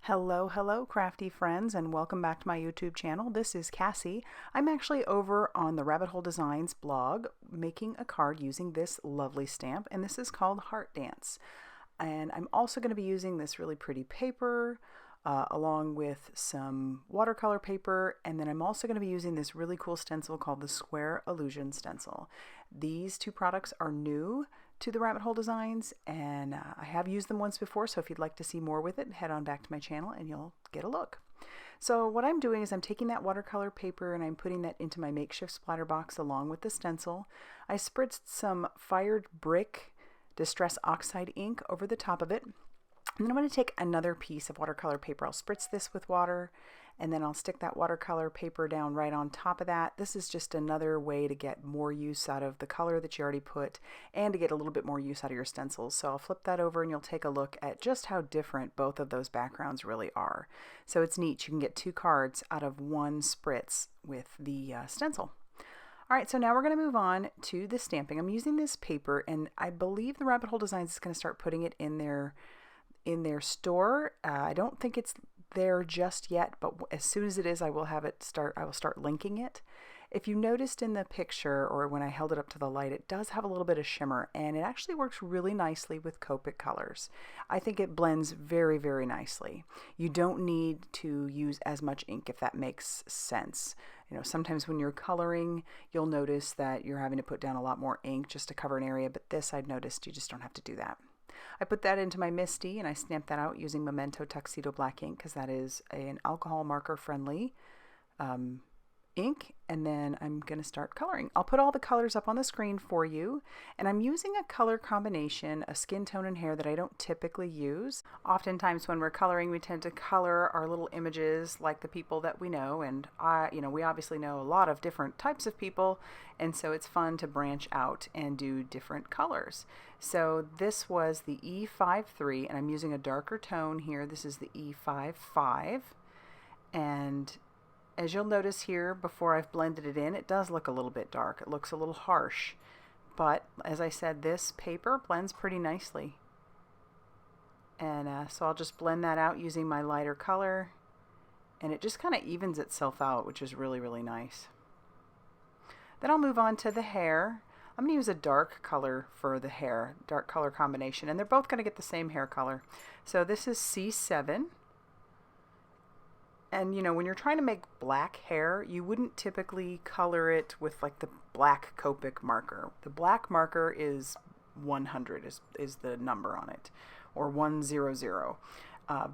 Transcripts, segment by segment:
Hello, crafty friends, and welcome back to my YouTube channel. This is Cassie. I'm actually over on the Rabbit Hole Designs blog making a card using this lovely stamp, and this is called Heart Dance. And I'm also going to be using this really pretty paper along with some watercolor paper, and then I'm also going to be using this really cool stencil called the Square Illusion Stencil. These two products are new to the Rabbit Hole Designs, and I have used them once before, so if you'd like to see more with it, head on back to my channel and you'll get a look. So what I'm doing is I'm taking that watercolor paper and I'm putting that into my makeshift splatter box along with the stencil. I spritzed some fired brick Distress Oxide ink over the top of it. And then I'm going to take another piece of watercolor paper. I'll spritz this with water, and then I'll stick that watercolor paper down right on top of that. This is just another way to get more use out of the color that you already put and to get a little bit more use out of your stencils. So I'll flip that over and you'll take a look at just how different both of those backgrounds really are. So it's neat. You can get two cards out of one spritz with the stencil. All right, so now we're going to move on to the stamping. I'm using this paper, and I believe the Rabbit Hole Designs is going to start putting it in their store. I don't think it's there just yet, but as soon as it is, I will start linking it. If you noticed in the picture, or when I held it up to the light, it does have a little bit of shimmer, and it actually works really nicely with Copic colors. I think it blends very, very nicely. You don't need to use as much ink, if that makes sense. You know, sometimes when you're coloring, you'll notice that you're having to put down a lot more ink just to cover an area, but this, I've noticed, you just don't have to do that. I put that into my Misti and I stamped that out using Memento Tuxedo black ink, because that is an alcohol marker friendly ink, and then I'm going to start coloring. I'll put all the colors up on the screen for you, and I'm using a color combination, a skin tone and hair that I don't typically use. Oftentimes when we're coloring, we tend to color our little images like the people that we know, and we obviously know a lot of different types of people, and so it's fun to branch out and do different colors. So this was the E53, and I'm using a darker tone here. This is the E55, and as you'll notice here, before I've blended it in, it does look a little bit dark. It looks a little harsh. But as I said, this paper blends pretty nicely. And so I'll just blend that out using my lighter color. And it just kind of evens itself out, which is really, really nice. Then I'll move on to the hair. I'm going to use a dark color for the hair, dark color combination. And they're both going to get the same hair color. So this is C7. And you know, when you're trying to make black hair, you wouldn't typically color it with like the black Copic marker. The black marker is 100 is the number on it, or 100.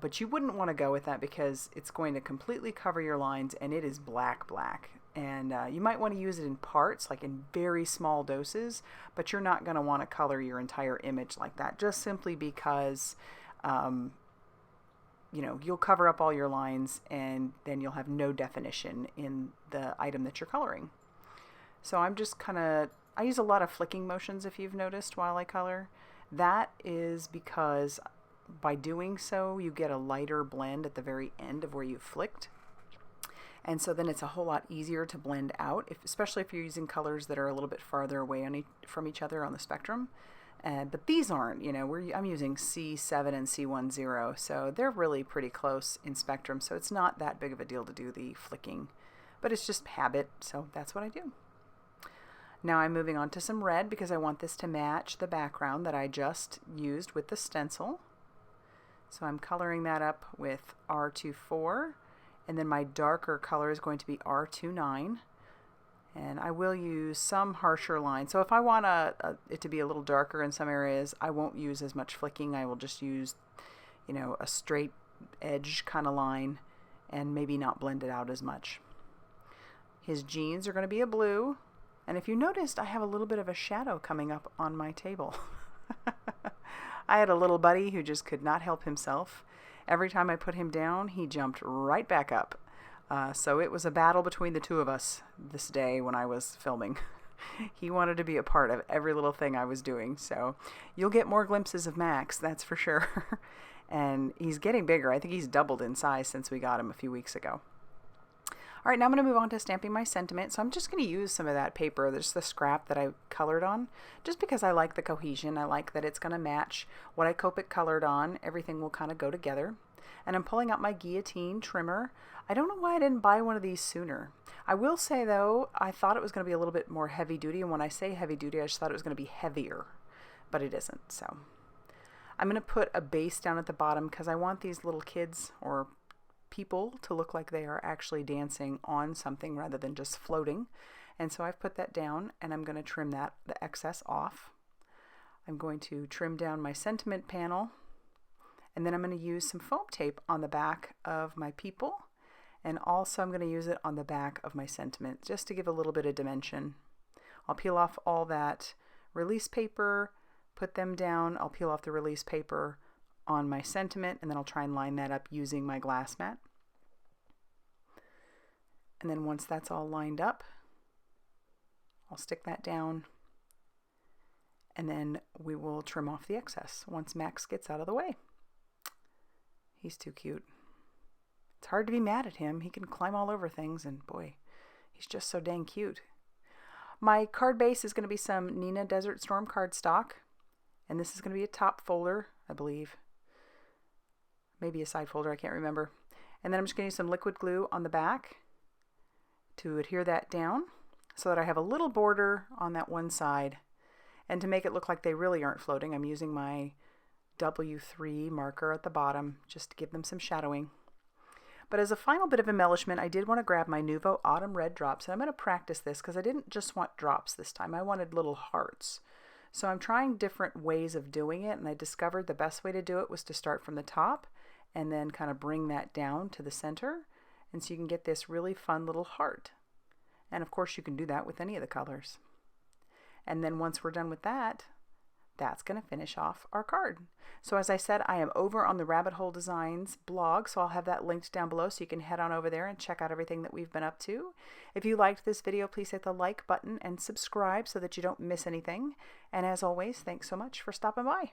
But you wouldn't want to go with that because it's going to completely cover your lines, and it is black. And you might want to use it in parts, like in very small doses, but you're not going to want to color your entire image like that, just simply because you'll cover up all your lines and then you'll have no definition in the item that you're coloring. So I'm just I use a lot of flicking motions, if you've noticed, while I color. That is because by doing so, you get a lighter blend at the very end of where you flicked. And so then it's a whole lot easier to blend out, especially if you're using colors that are a little bit farther away from each other on the spectrum. But these aren't, I'm using C7 and C10, so they're really pretty close in spectrum, so it's not that big of a deal to do the flicking, but it's just habit, so that's what I do. Now I'm moving on to some red because I want this to match the background that I just used with the stencil. So I'm coloring that up with R24, and then my darker color is going to be R29. And I will use some harsher lines. So if I want it to be a little darker in some areas, I won't use as much flicking. I will just use, a straight edge kind of line and maybe not blend it out as much. His jeans are going to be a blue. And if you noticed, I have a little bit of a shadow coming up on my table. I had a little buddy who just could not help himself. Every time I put him down, he jumped right back up. So it was a battle between the two of us this day when I was filming. He wanted to be a part of every little thing I was doing. So you'll get more glimpses of Max, that's for sure. And he's getting bigger. I think he's doubled in size since we got him a few weeks ago. All right, now I'm going to move on to stamping my sentiment. So I'm just going to use some of that paper, just the scrap that I colored on, just because I like the cohesion. I like that it's going to match what I Copic colored on. Everything will kind of go together. And I'm pulling out my guillotine trimmer. I don't know why I didn't buy one of these sooner. I will say though, I thought it was going to be a little bit more heavy duty, and when I say heavy duty, I just thought it was going to be heavier, but it isn't. So I'm going to put a base down at the bottom because I want these little kids or people to look like they are actually dancing on something rather than just floating. And so I've put that down, and I'm going to trim the excess off. I'm going to trim down my sentiment panel, and then I'm going to use some foam tape on the back of my people, and also I'm going to use it on the back of my sentiment just to give a little bit of dimension. I'll peel off all that release paper, put them down. I'll peel off the release paper on my sentiment, and then I'll try and line that up using my glass mat. And then once that's all lined up, I'll stick that down, and then we will trim off the excess once Max gets out of the way. He's too cute. It's hard to be mad at him. He can climb all over things, and boy, he's just so dang cute. My card base is going to be some Neenah Desert Storm cardstock, and this is going to be a top folder, I believe. Maybe a side folder, I can't remember. And then I'm just going to use some liquid glue on the back to adhere that down, so that I have a little border on that one side. And to make it look like they really aren't floating, I'm using my W3 marker at the bottom just to give them some shadowing. But as a final bit of embellishment, I did want to grab my Nuvo Autumn Red drops, and I'm going to practice this because I didn't just want drops this time. I wanted little hearts. So I'm trying different ways of doing it, and I discovered the best way to do it was to start from the top and then kind of bring that down to the center, and so you can get this really fun little heart. And of course you can do that with any of the colors. And then once we're done with that, that's going to finish off our card. So as I said, I am over on the Rabbit Hole Designs blog, so I'll have that linked down below so you can head on over there and check out everything that we've been up to. If you liked this video, please hit the like button and subscribe so that you don't miss anything. And as always, thanks so much for stopping by.